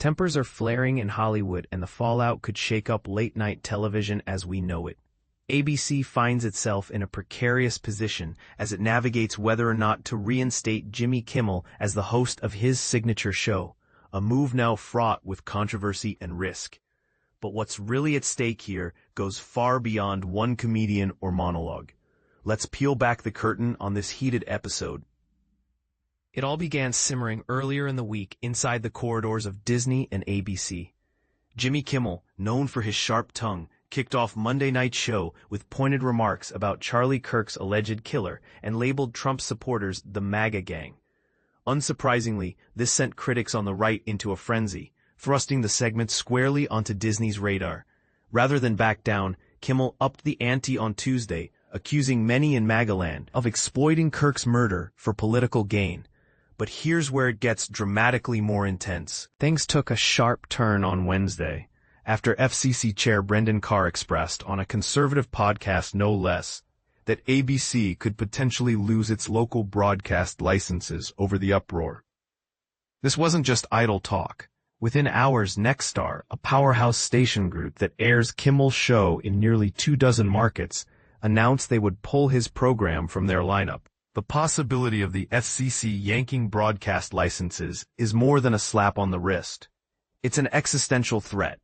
Tempers are flaring in Hollywood, and the fallout could shake up late-night television as we know it. ABC finds itself in a precarious position as it navigates whether or not to reinstate Jimmy Kimmel as the host of his signature show, a move now fraught with controversy and risk. But what's really at stake here goes far beyond one comedian or monologue. Let's peel back the curtain on this heated episode. It all began simmering earlier in the week inside the corridors of Disney and ABC. Jimmy Kimmel, known for his sharp tongue, kicked off Monday night's show with pointed remarks about Charlie Kirk's alleged killer and labeled Trump supporters the MAGA gang. Unsurprisingly, this sent critics on the right into a frenzy, thrusting the segment squarely onto Disney's radar. Rather than back down, Kimmel upped the ante on Tuesday, accusing many in MAGA land of exploiting Kirk's murder for political gain. But here's where it gets dramatically more intense. Things took a sharp turn on Wednesday, after FCC Chair Brendan Carr expressed on a conservative podcast no less, that ABC could potentially lose its local broadcast licenses over the uproar. This wasn't just idle talk. Within hours, Nexstar, a powerhouse station group that airs Kimmel's show in nearly 24 markets, announced they would pull his program from their lineup. The possibility of the FCC yanking broadcast licenses is more than a slap on the wrist. It's an existential threat.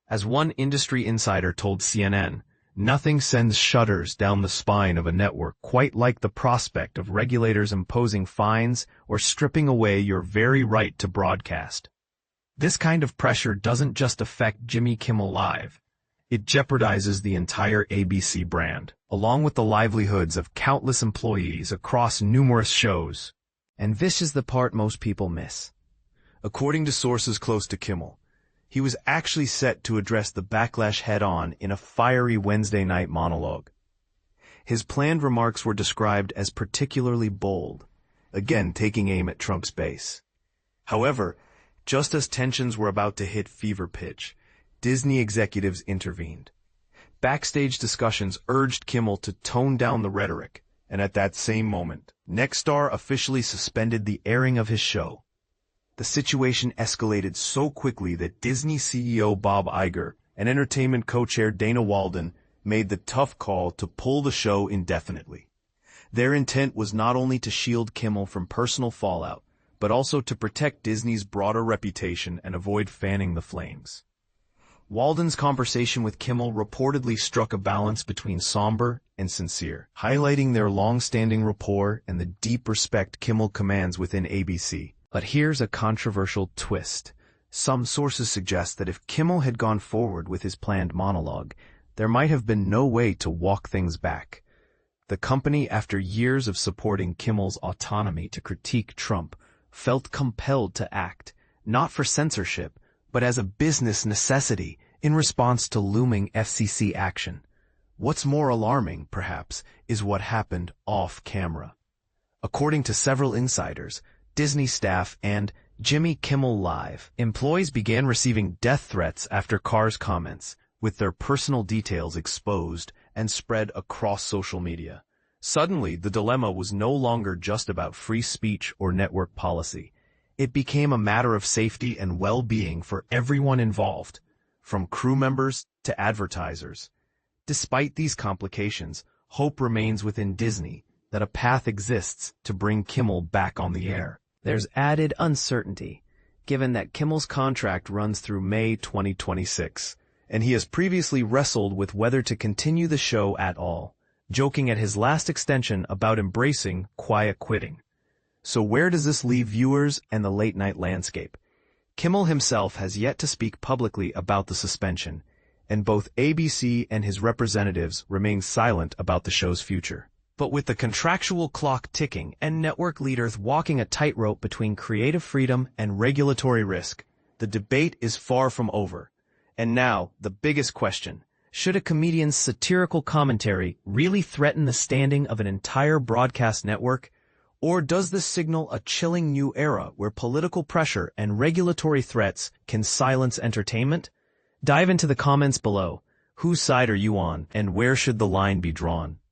As one industry insider told CNN, nothing sends shudders down the spine of a network quite like the prospect of regulators imposing fines or stripping away your very right to broadcast. This kind of pressure doesn't just affect Jimmy Kimmel Live. It jeopardizes the entire ABC brand, along with the livelihoods of countless employees across numerous shows. And this is the part most people miss. According to sources close to Kimmel, he was actually set to address the backlash head-on in a fiery Wednesday night monologue. His planned remarks were described as particularly bold, again taking aim at Trump's base. However, just as tensions were about to hit fever pitch, Disney executives intervened. Backstage discussions urged Kimmel to tone down the rhetoric, and at that same moment, Nexstar officially suspended the airing of his show. The situation escalated so quickly that Disney CEO Bob Iger and entertainment co-chair Dana Walden made the tough call to pull the show indefinitely. Their intent was not only to shield Kimmel from personal fallout, but also to protect Disney's broader reputation and avoid fanning the flames. Walden's conversation with Kimmel reportedly struck a balance between somber and sincere, highlighting their long-standing rapport and the deep respect Kimmel commands within ABC. But here's a controversial twist. Some sources suggest that if Kimmel had gone forward with his planned monologue, there might have been no way to walk things back. The company, after years of supporting Kimmel's autonomy to critique Trump, felt compelled to act, not for censorship, but as a business necessity in response to looming FCC action. What's more alarming, perhaps, is what happened off-camera. According to several insiders, Disney staff and Jimmy Kimmel Live employees began receiving death threats after Carr's comments, with their personal details exposed and spread across social media. Suddenly, the dilemma was no longer just about free speech or network policy. It became a matter of safety and well-being for everyone involved, from crew members to advertisers. Despite these complications, hope remains within Disney that a path exists to bring Kimmel back on the air. There's added uncertainty, given that Kimmel's contract runs through May 2026, and he has previously wrestled with whether to continue the show at all, joking at his last extension about embracing quiet quitting. So where does this leave viewers and the late-night landscape? Kimmel himself has yet to speak publicly about the suspension, and both ABC and his representatives remain silent about the show's future. But with the contractual clock ticking and network leaders walking a tightrope between creative freedom and regulatory risk, the debate is far from over. And now, the biggest question. Should a comedian's satirical commentary really threaten the standing of an entire broadcast network? Or does this signal a chilling new era where political pressure and regulatory threats can silence entertainment? Dive into the comments below. Whose side are you on, and where should the line be drawn?